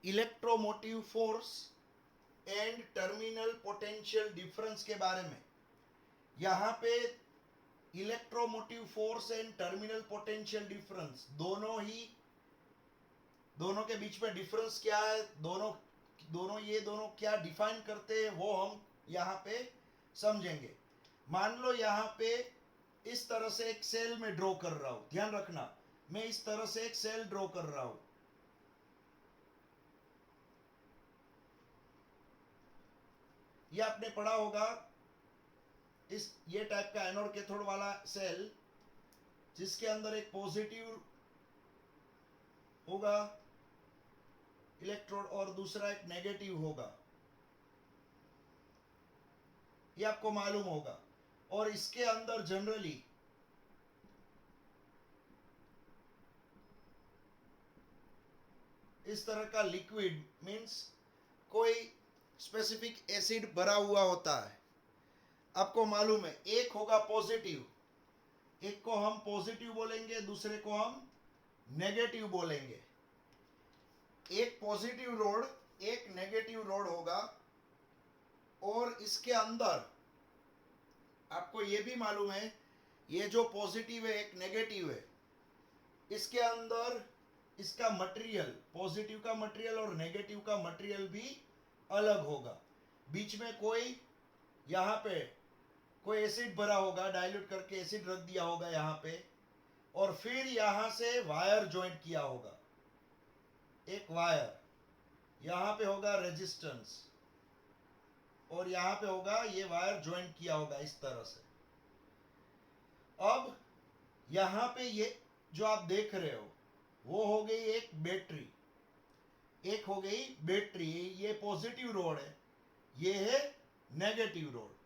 Electromotive force and terminal potential difference के बारे में। यहाँ पे electromotive force and terminal potential difference दोनों के बीच में डिफरेंस क्या है, दोनों क्या डिफाइन करते हैं, वो हम यहाँ पे समझेंगे। मान लो यहाँ पे इस तरह से एक सेल में ड्रॉ कर रहा हूं, ध्यान रखना, मैं इस तरह से एक सेल ड्रॉ कर रहा हूं। ये आपने पढ़ा होगा, ये टाइप का एनोड कैथोड वाला सेल जिसके अंदर एक पॉजिटिव होगा इलेक्ट्रोड और दूसरा एक नेगेटिव होगा, ये आपको मालूम होगा। और इसके अंदर जनरली इस तरह का लिक्विड मींस कोई स्पेसिफिक एसिड भरा हुआ होता है। आपको मालूम है एक होगा पॉजिटिव, एक को हम पॉजिटिव बोलेंगे, दूसरे को हम नेगेटिव बोलेंगे। एक पॉजिटिव रोड एक नेगेटिव रोड होगा और इसके अंदर आपको यह भी मालूम है ये जो पॉजिटिव है एक नेगेटिव है, इसके अंदर इसका मटेरियल, पॉजिटिव का मटेरियल और नेगेटिव का मटेरियल भी अलग होगा। बीच में कोई यहाँ पे कोई एसिड भरा होगा, डाइल्यूट करके एसिड रख दिया होगा यहाँ पे, और फिर यहाँ से वायर ज्वाइंट किया होगा, एक वायर यहाँ पे होगा रेजिस्टेंस और यहाँ पे होगा ये वायर ज्वाइंट किया होगा इस तरह से। अब यहाँ पे ये जो आप देख रहे हो वो हो गई एक बैटरी, एक हो गई बैटरी, ये पॉजिटिव रोड है, ये है नेगेटिव रोड।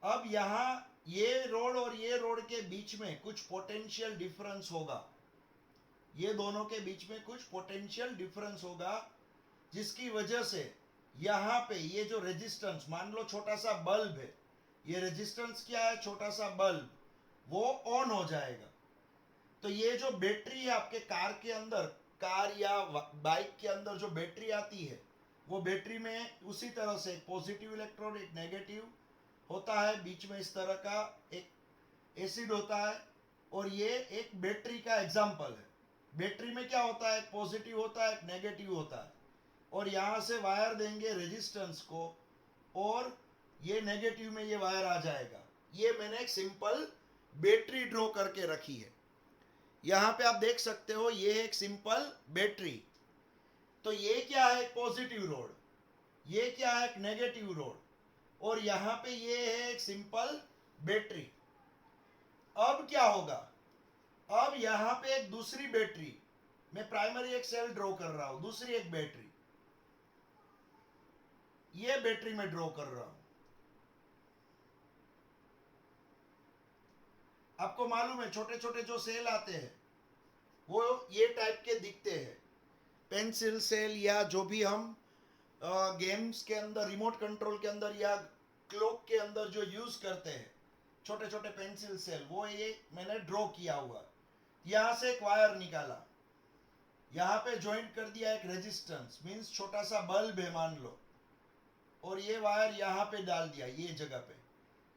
अब यहाँ ये रोड और ये रोड के बीच में कुछ पोटेंशियल डिफरेंस होगा, ये दोनों के बीच में कुछ पोटेंशियल डिफरेंस होगा, जिसकी वजह से यहाँ पे ये जो रेजिस्टेंस, मान लो छोटा सा बल्ब है, ये रेजिस्टेंस क्या है, छोटा सा बल्ब, वो ऑन हो जाएगा। तो ये जो बैटरी है आपके कार के अंदर, कार या बाइक के अंदर जो बैटरी आती है, वो बैटरी में उसी तरह से एक पॉजिटिव इलेक्ट्रॉन एक नेगेटिव होता है, बीच में इस तरह का एक एसिड होता है, और ये एक बैटरी का एग्जाम्पल है। बैटरी में क्या होता है, एक पॉजिटिव होता है एक नेगेटिव होता है, और यहाँ से वायर देंगे रेजिस्टेंस को और ये नेगेटिव में ये वायर आ जाएगा। ये मैंने एक सिंपल बैटरी ड्रॉ करके रखी है, यहाँ पे आप देख सकते हो ये एक सिंपल बैटरी। तो ये क्या है, एक पॉजिटिव रोड, ये क्या है, एक नेगेटिव रोड, और यहाँ पे ये है एक सिंपल बैटरी। अब क्या होगा, अब यहाँ पे एक दूसरी बैटरी, मैं प्राइमरी एक सेल ड्रॉ कर रहा हूं, दूसरी एक बैटरी, ये बैटरी में ड्रॉ कर रहा हूं। आपको मालूम है छोटे छोटे जो सेल आते हैं वो ये टाइप के दिखते हैं, पेंसिल सेल, या जो भी हम गेम्स के अंदर रिमोट कंट्रोल के अंदर या क्लॉक के अंदर जो यूज करते हैं, छोटे छोटे पेंसिल सेल, वो ये मैंने ड्रॉ किया हुआ। यहां से एक वायर निकाला, यहाँ पे ज्वाइंट कर दिया एक रेजिस्टेंस, मींस छोटा सा बल्ब है मान लो, और ये वायर यहाँ पे डाल दिया ये जगह पे,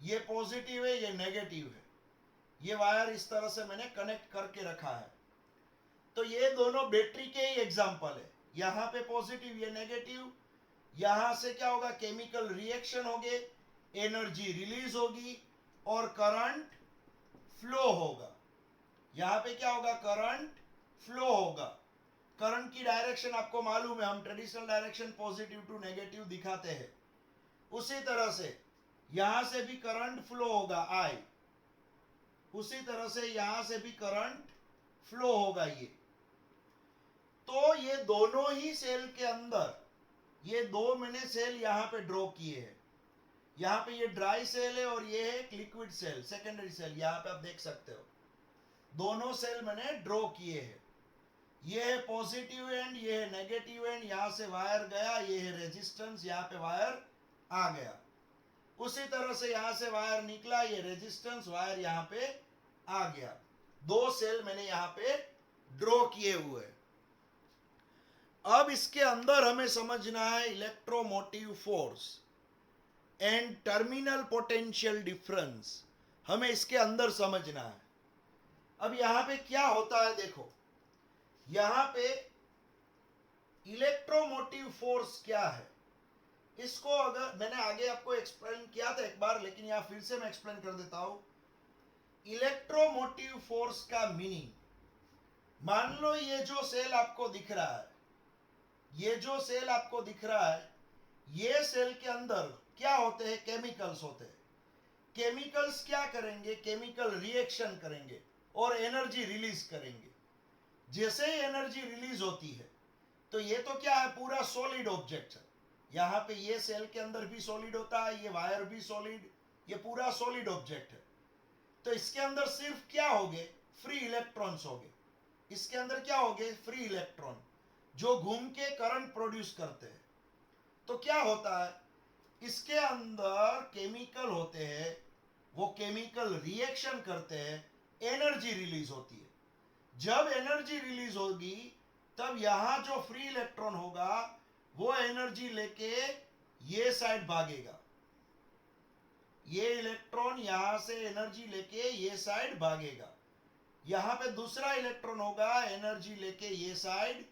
ये पॉजिटिव है ये नेगेटिव है, ये वायर इस तरह से मैंने कनेक्ट करके रखा है। तो ये दोनों बैटरी के ही एग्जाम्पल है, यहाँ पे पॉजिटिव ये नेगेटिव, यहां से क्या होगा, केमिकल रिएक्शन होगे, एनर्जी रिलीज होगी और करंट फ्लो होगा। यहां पे क्या होगा, करंट फ्लो होगा। करंट की डायरेक्शन आपको मालूम है, हम traditional direction positive to negative दिखाते हैं, उसी तरह से यहां से भी करंट फ्लो होगा आई, उसी तरह से यहां से भी करंट फ्लो होगा ये। तो ये दोनों ही सेल के अंदर, ये दो मैंने सेल यहां पे ड्रॉ किए हैं, यहां पे ये ड्राई सेल है और ये है एक लिक्विड सेल, सेकेंडरी सेल, यहां पे आप देख सकते हो दोनों सेल मैंने ड्रॉ किए हैं। ये है पॉजिटिव एंड, ये है नेगेटिव एंड, यहां से वायर गया, ये है रेजिस्टेंस, यहां पे वायर आ गया, उसी तरह से यहां से वायर निकला, ये रेजिस्टेंस, वायर यहां पे आ गया। दो सेल मैंने यहां पे ड्रॉ किए हुए। अब इसके अंदर हमें समझना है electromotive force and terminal potential difference, हमें इसके अंदर समझना है। अब यहां पे क्या होता है, देखो यहां पे इलेक्ट्रोमोटिव फोर्स क्या है, इसको अगर मैंने आगे आपको एक्सप्लेन किया था एक बार, लेकिन यहां फिर से मैं एक्सप्लेन कर देता हूं। इलेक्ट्रोमोटिव फोर्स का मीनिंग, मान लो ये जो सेल आपको दिख रहा है, ये जो सेल आपको दिख रहा है, ये सेल के अंदर क्या होते हैं, केमिकल्स होते हैं। केमिकल्स क्या करेंगे, केमिकल रिएक्शन करेंगे और एनर्जी रिलीज करेंगे। जैसे ही एनर्जी रिलीज होती है तो ये तो क्या है, पूरा सॉलिड ऑब्जेक्ट है। यहां पे ये सेल के अंदर भी सॉलिड होता है, ये वायर भी सॉलिड, ये पूरा सॉलिड ऑब्जेक्ट है। तो इसके अंदर सिर्फ क्या होंगे, फ्री इलेक्ट्रॉन्स होंगे। इसके अंदर क्या होंगे, फ्री इलेक्ट्रॉन जो घूम के करंट प्रोड्यूस करते हैं। तो क्या होता है, इसके अंदर केमिकल होते हैं, वो केमिकल रिएक्शन करते हैं, एनर्जी रिलीज होती है। जब एनर्जी रिलीज होगी तब यहां जो फ्री इलेक्ट्रॉन होगा वो एनर्जी लेके ये साइड भागेगा। ये इलेक्ट्रॉन यहां से एनर्जी लेके ये साइड भागेगा। यहां पे दूसरा इलेक्ट्रॉन होगा, एनर्जी लेके ये साइड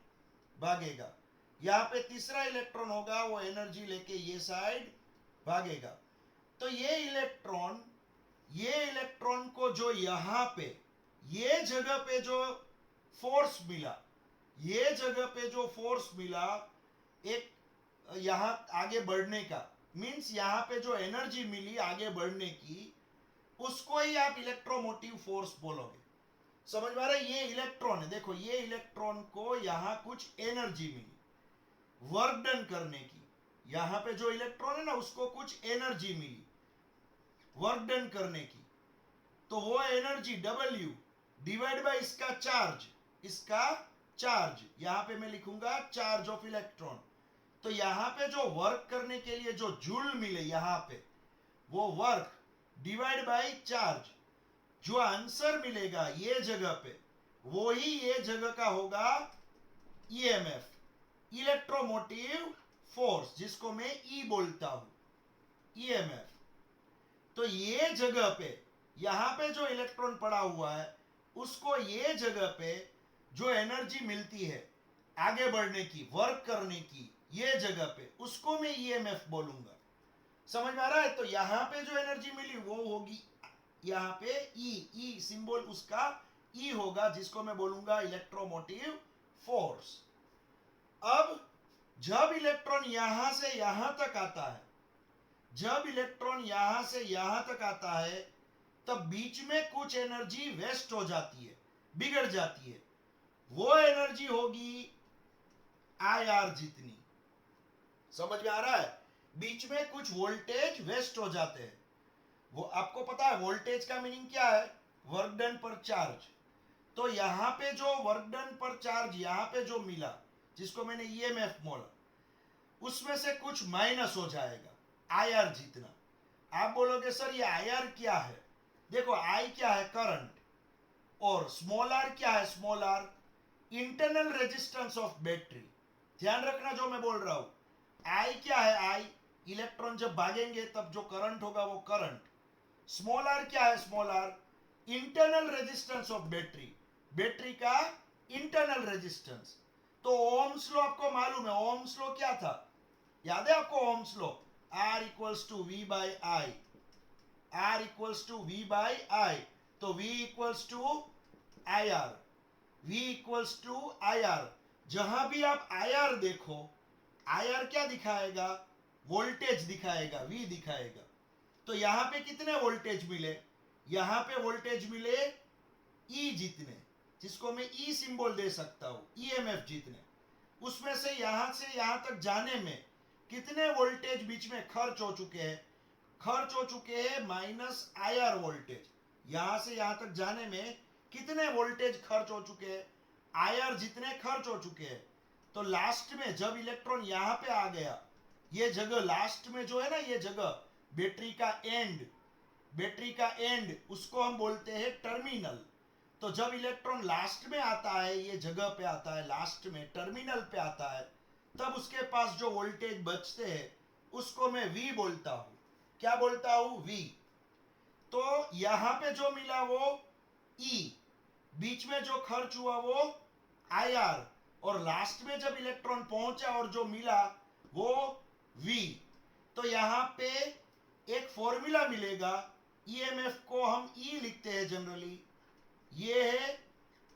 भागेगा। यहां पे तीसरा इलेक्ट्रॉन होगा, वो एनर्जी लेके ये साइड भागेगा। तो ये इलेक्ट्रॉन को जो यहां पे ये जगह पे जो फोर्स मिला, ये जगह पे जो फोर्स मिला एक यहां आगे बढ़ने का, मींस यहां पे जो एनर्जी मिली आगे बढ़ने की, उसको ही आप इलेक्ट्रोमोटिव फोर्स बोलोगे। समझ में आ रहा है, ये इलेक्ट्रॉन है, देखो ये इलेक्ट्रॉन को यहां कुछ एनर्जी मिली वर्क डन करने की। यहां पे जो इलेक्ट्रॉन है ना, उसको कुछ एनर्जी मिली वर्क डन करने की। तो वो एनर्जी W डिवाइड बाय इसका चार्ज, इसका चार्ज यहां पे मैं लिखूंगा चार्ज ऑफ इलेक्ट्रॉन। तो यहां पे जो वर्क करने के लिए जो जूल मिले यहां पे, वो वर्क डिवाइड बाय चार्ज, जो आंसर मिलेगा ये जगह पे, वो ही ये जगह का होगा ईएमएफ, इलेक्ट्रोमोटिव फोर्स, जिसको मैं ई बोलता हूं, ईएमएफ। तो ये जगह पे यहां पे जो इलेक्ट्रॉन पड़ा हुआ है, उसको ये जगह पे जो एनर्जी मिलती है आगे बढ़ने की, वर्क करने की, ये जगह पे, उसको मैं ईएमएफ बोलूंगा। समझ में आ रहा है। तो यहां पे जो एनर्जी मिली वो होगी यहां पे ई सिंबल उसका ई होगा, जिसको मैं बोलूंगा इलेक्ट्रोमोटिव फोर्स। अब जब इलेक्ट्रॉन यहां से यहां तक आता है, जब इलेक्ट्रॉन यहां से यहां तक आता है, तब बीच में कुछ एनर्जी वेस्ट हो जाती है, बिगड़ जाती है। वो एनर्जी होगी आईआर जितनी। समझ में आ रहा है, बीच में कुछ वोल्टेज वेस्ट हो जाते हैं। वो आपको पता है वोल्टेज का मीनिंग क्या है, वर्क डन पर चार्ज। तो यहां पे जो वर्क डन पर चार्ज यहां पे जो मिला, जिसको मैंने ईएमएफ बोला, उसमें से कुछ माइनस हो जाएगा आईआर जितना। आप बोलोगे सर ये आईआर क्या है, देखो आई क्या है, करंट, और स्मॉल आर क्या है, small are internal resistance of battery. ध्यान रखना जो मैं बोल रहा हूं, आई क्या है, आई इलेक्ट्रॉन जब भागेंगे तब जो करंट होगा वो करंट। स्मॉल आर क्या है, small are internal resistance of battery, battery का इंटरनल रेजिस्टेंस। तो ओम्स लॉ आपको मालूम है, ओम्स लॉ क्या था, याद है आपको Ohm's law, R equals to V by I, R equals to V by I. तो V equals to I R, V equals to I R. जहां भी आप आई आर देखो, आई आर क्या दिखाएगा, वोल्टेज दिखाएगा, V दिखाएगा। तो यहां पे कितने वोल्टेज मिले, यहां पे वोल्टेज मिले E जितने, जिसको मैं E सिंबल दे सकता हूं, ईएमएफ जितने। उसमें से यहां तक जाने में कितने वोल्टेज बीच में खर्च हो चुके हैं, खर्च हो चुके हैं माइनस आईआर वोल्टेज। यहां से यहां तक जाने में कितने वोल्टेज खर्च हो चुके हैं, आईआर जितने खर्च हो चुके हैं। तो लास्ट में जब इलेक्ट्रॉन यहां पे आ गया, ये जगह लास्ट में जो है ना, ये जगह बैटरी का एंड, बैटरी का एंड, उसको हम बोलते हैं टर्मिनल। तो जब इलेक्ट्रॉन लास्ट में आता है, ये जगह पे आता है, लास्ट में टर्मिनल पे आता है, तब उसके पास जो वोल्टेज बचते हैं उसको मैं V बोलता हूं। क्या बोलता हूं? V। तो यहां पे जो मिला वो E, बीच में जो खर्च हुआ वो IR, और लास्ट में जब इलेक्ट्रॉन पहुंचा और जो मिला वो V। तो यहां पे एक फॉर्मूला मिलेगा, EMF को हम E लिखते हैं जनरली। ये है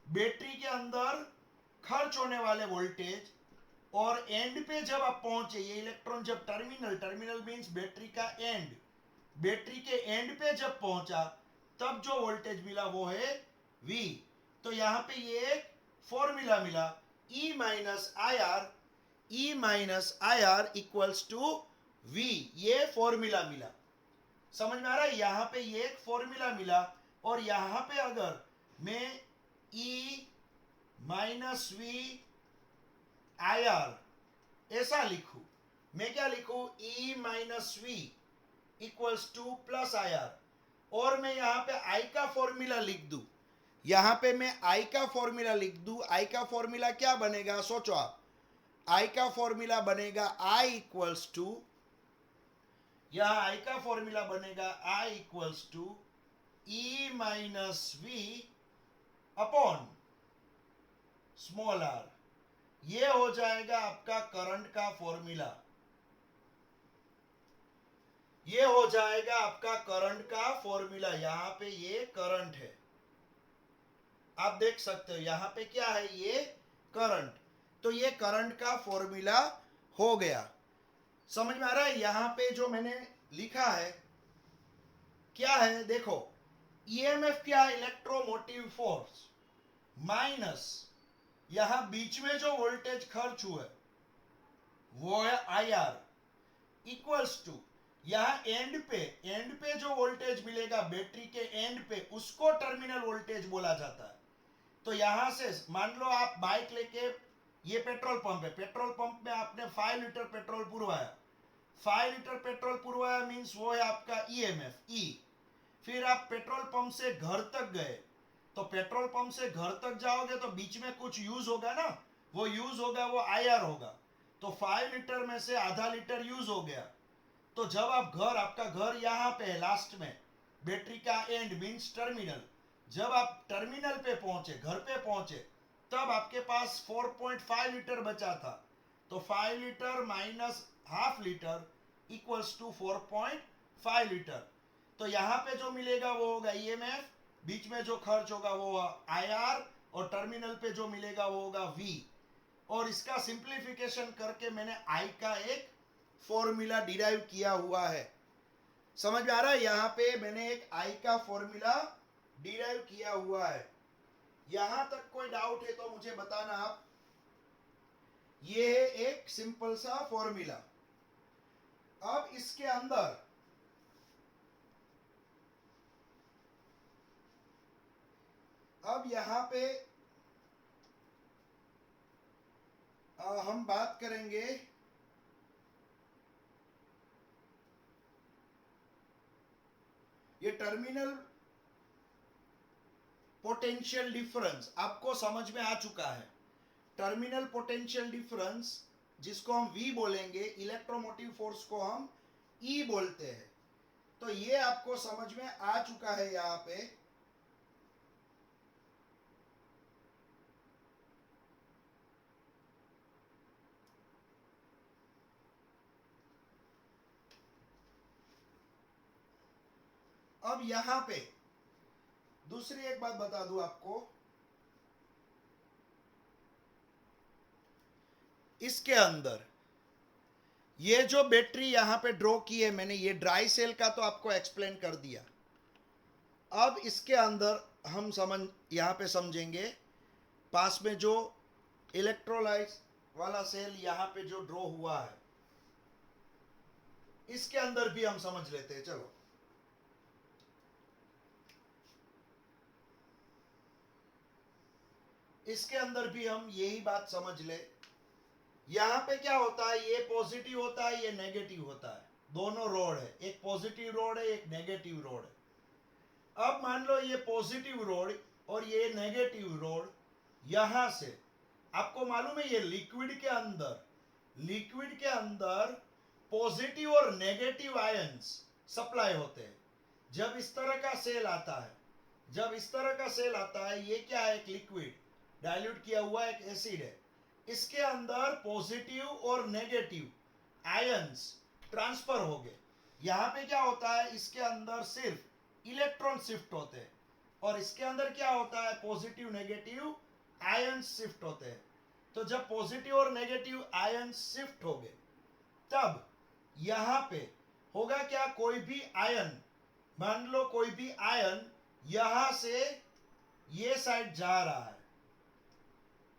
बैटरी के अंदर खर्च होने वाले वोल्टेज, और एंड पे जब आप पहुंचे, ये इलेक्ट्रॉन जब टर्मिनल मींस बैटरी का एंड, बैटरी के एंड पे जब पहुंचा तब जो वोल्टेज मिला वो है V। तो यहां पे ये एक फॉर्मूला मिला, E minus I R equals to V। ये फॉर्मूला मिला, समझ में आ रहा है? यहां पे ये एक फॉर्मूला मिला, और यहां पे अगर मैं E minus V I R ऐसा लिखूं, मैं क्या लिखूं? E minus V equals to plus I R, और मैं यहां पे I का फॉर्मूला लिख दूं, यहां पे मैं I का फॉर्मूला लिख दूं। I का फॉर्मूला क्या बनेगा? सोचो आप, I का फॉर्मूला बनेगा I इक्वल्स टू, यहां I का फॉर्मूला बनेगा I equals to E minus V upon small r। ये हो जाएगा आपका करंट का फॉर्मूला, ये हो जाएगा आपका करंट का फॉर्मूला। यहां पे ये करंट है, आप देख सकते हो यहां पे क्या है? ये करंट। तो ये करंट का फॉर्मूला हो गया, समझ में आ रहा है? यहां पे जो मैंने लिखा है क्या है? देखो, ईएमएफ क्या है? इलेक्ट्रोमोटिव फोर्स माइनस यहां बीच में जो वोल्टेज खर्च हुआ है वो है आई आर, इक्वल्स टू यहां एंड पे जो वोल्टेज मिलेगा बैटरी के एंड पे, उसको टर्मिनल वोल्टेज बोला जाता है। तो यहां से मान लो आप बाइक लेके, ये पेट्रोल पंप है, पेट्रोल पंप में आपने 5 लीटर पेट्रोल पुरवाया, 5 लीटर पेट्रोल पुरवाया मीन्स वो है आपका ईएमएफ ई। फिर आप पेट्रोल पंप से घर तक गए, तो पेट्रोल पंप से घर तक जाओगे तो बीच में कुछ यूज होगा ना, वो यूज होगा, वो आईआर होगा। तो 5 लीटर में से आधा लीटर यूज हो गया। तो जब आप आपका घर यहां पे है लास्ट में, बैटरी का एंड मींस टर्मिनल, जब आप टर्मिनल पे पहुंचे, घर पे पहुंचे, तब आपके पास 4.5 लीटर बचा था। तो 5 litre minus half litre equals to 4.5 litre. तो यहां पे जो मिलेगा वो होगा ईएमएफ, बीच में जो खर्च होगा वो आईआर, और टर्मिनल पे जो मिलेगा वो होगा वी। और इसका सिंप्लीफिकेशन करके मैंने आई का एक फॉर्मूला डिराइव किया हुआ है, समझ में आ रहा है? यहां पे मैंने एक आई का फॉर्मूला डिराइव किया हुआ है। यहां तक कोई डाउट है तो मुझे बताना आप। ये है एक सिंपल सा फॉर्मूला। अब इसके अंदर अब यहां पे हम बात करेंगे ये टर्मिनल पोटेंशियल डिफरेंस आपको समझ में आ चुका है। टर्मिनल पोटेंशियल डिफरेंस जिसको हम V बोलेंगे, इलेक्ट्रोमोटिव फोर्स को हम E बोलते हैं। तो ये आपको समझ में आ चुका है। यहां पे अब यहां पे दूसरी एक बात बता दूं आपको, इसके अंदर ये जो बैटरी यहां पे ड्रॉ की है मैंने, ये ड्राई सेल का तो आपको एक्सप्लेन कर दिया। अब इसके अंदर हम यहां पे समझेंगे, पास में जो इलेक्ट्रोलाइट वाला सेल यहां पे जो ड्रॉ हुआ है, इसके अंदर भी हम समझ लेते हैं। चलो, इसके अंदर भी हम यही बात समझ ले। यहां पे क्या होता है? ये पॉजिटिव होता है, ये नेगेटिव होता है, दोनों रोड है, एक पॉजिटिव रोड है, एक नेगेटिव रोड है। अब मान लो ये पॉजिटिव रोड और ये नेगेटिव रोड यहां से, आपको मालूम है ये लिक्विड के अंदर पॉजिटिव और नेगेटिव आयंस सप्लाई होते हैं। जब इस तरह का सेल आता है, ये क्या है, एक लिक्विड डाइल्यूट किया हुआ एक एसिड है, इसके अंदर पॉजिटिव और नेगेटिव आयंस ट्रांसफर हो गए। यहां पे क्या होता है, इसके अंदर सिर्फ इलेक्ट्रॉन शिफ्ट होते हैं और इसके अंदर क्या होता है, पॉजिटिव नेगेटिव आयंस शिफ्ट होते हैं। तो जब पॉजिटिव और नेगेटिव आयंस शिफ्ट हो गए, तब यहां पे होगा क्या, कोई भी आयन, मान लो कोई भी आयन यहां से ये साइड जा रहा है,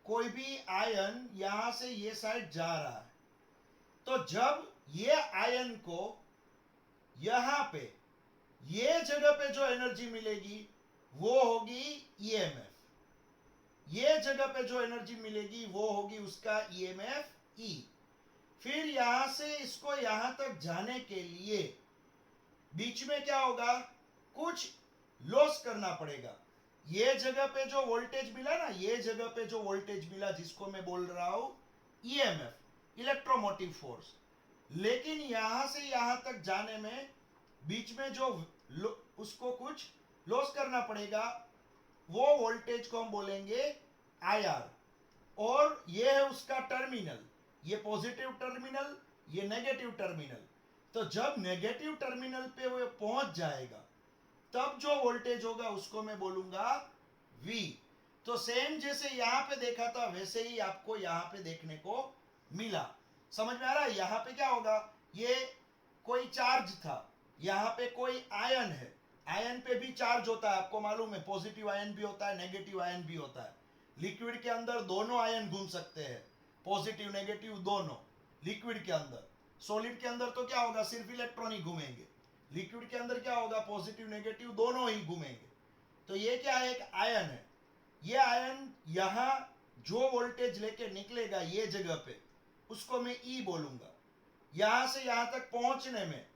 कोई भी आयन यहां से ये साइड जा रहा है, तो जब ये आयन को यहां पे ये जगह पे जो एनर्जी मिलेगी वो होगी ईएमएफ, ये जगह पे जो एनर्जी मिलेगी वो होगी उसका ईएमएफ ई। फिर यहां से इसको यहां तक जाने के लिए बीच में क्या होगा, कुछ लॉस करना पड़ेगा। ये जगह पे जो वोल्टेज मिला ना, ये जगह पे जो वोल्टेज मिला जिसको मैं बोल रहा हूं ईएमएफ, इलेक्ट्रोमोटिव फोर्स, लेकिन यहां से यहां तक जाने में बीच में जो उसको कुछ लॉस करना पड़ेगा, वो वोल्टेज को हम बोलेंगे आईआर। और ये है उसका टर्मिनल, ये पॉजिटिव टर्मिनल, ये नेगेटिव टर्मिनल। तो जब नेगेटिव टर्मिनल पे वो पहुंच जाएगा, तब जो वोल्टेज होगा उसको मैं बोलूंगा V। तो सेम जैसे यहां पे देखा था वैसे ही आपको यहां पे देखने को मिला। समझ में आ रहा है? यहां पे क्या होगा, ये कोई चार्ज था, यहां पे कोई आयन है, आयन पे भी चार्ज होता है, आपको मालूम है, पॉजिटिव आयन भी होता है, नेगेटिव आयन भी होता है। लिक्विड के अंदर दोनों आयन घूम सकते हैं, पॉजिटिव नेगेटिव दोनों, लिक्विड के अंदर। सॉलिड के अंदर तो क्या होगा, सिर्फ इलेक्ट्रॉन ही घूमेंगे। लिक्विड के अंदर क्या होगा, पॉजिटिव नेगेटिव दोनों ही घूमेंगे। तो ये क्या है, एक आयन है। ये आयन यहां जो वोल्टेज लेके निकलेगा ये जगह पे, उसको मैं ई बोलूंगा। यहां से यहां तक पहुंचने में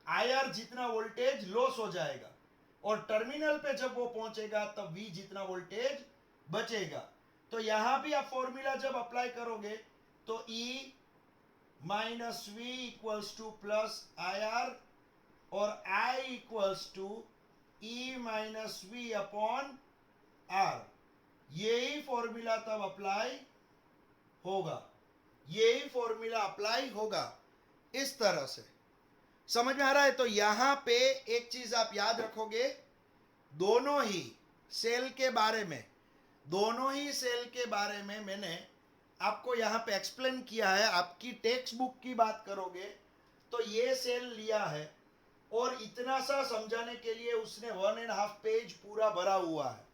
आईआर जितना वोल्टेज लॉस हो जाएगा, और टर्मिनल पे जब वो पहुंचेगा तब वी जितना वोल्टेज बचेगा। तो यहां भी आप फॉर्मूला जब अप्लाई करोगे तो E minus V equals to plus I R, और I equals to E minus V upon R. यही फॉर्मूला तब अप्लाई होगा, यही फॉर्मूला अप्लाई होगा इस तरह से। समझ में आ रहा है? तो यहां पे एक चीज आप याद रखोगे, दोनों ही सेल के बारे में मैंने आपको यहां पे एक्सप्लेन किया है। आपकी टेक्स्ट बुक की बात करोगे तो ये सेल लिया है और इतना सा समझाने के लिए उसने 1.5 पेज पूरा भरा हुआ है।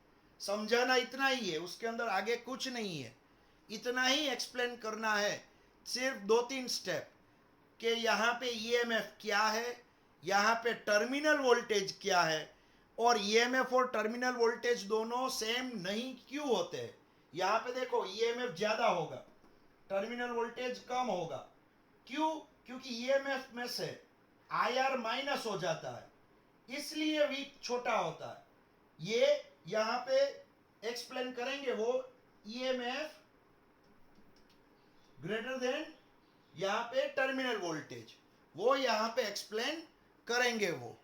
समझाना इतना ही है, उसके अंदर आगे कुछ नहीं है, इतना ही एक्सप्लेन करना है, सिर्फ 2-3 स्टेप कि यहाँ पे ईएमएफ क्या है, यहाँ पे टर्मिनल वोल्टेज क्या है, और ईएमएफ और टर्मिनल वोल्टेज दोनों सेम नहीं क्यों होते हैं। यहाँ पे देखो ईएमएफ ज्यादा होगा, टर्मिनल वोल्टेज कम होगा। क्यों? क्योंकि ईएमएफ में से आईआर माइनस हो जाता है, इसलिए वी छोटा होता है। ये यहाँ पे एक्सप्लेन करेंगे, वो ईएमएफ ग्रेटर देन यहाँ पे टर्मिनल वोल्टेज, वो यहाँ पे एक्सप्लेन करेंगे वो।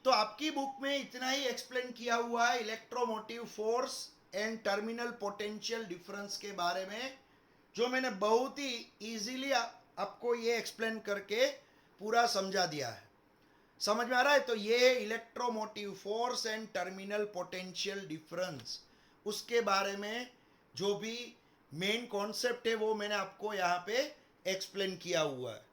तो आपकी बुक में इतना ही एक्सप्लेन किया हुआ है electromotive force and terminal potential difference के बारे में, जो मैंने बहुत ही इजीली आपको ये एक्सप्लेन करके पूरा समझा दिया है। समझ में आ रहा है? तो ये electromotive force and terminal potential difference, उसके बारे में जो भी मेन कॉन्सेप्ट है वो मैंने आपको यहाँ पे एक्सप्लेन किया हुआ है।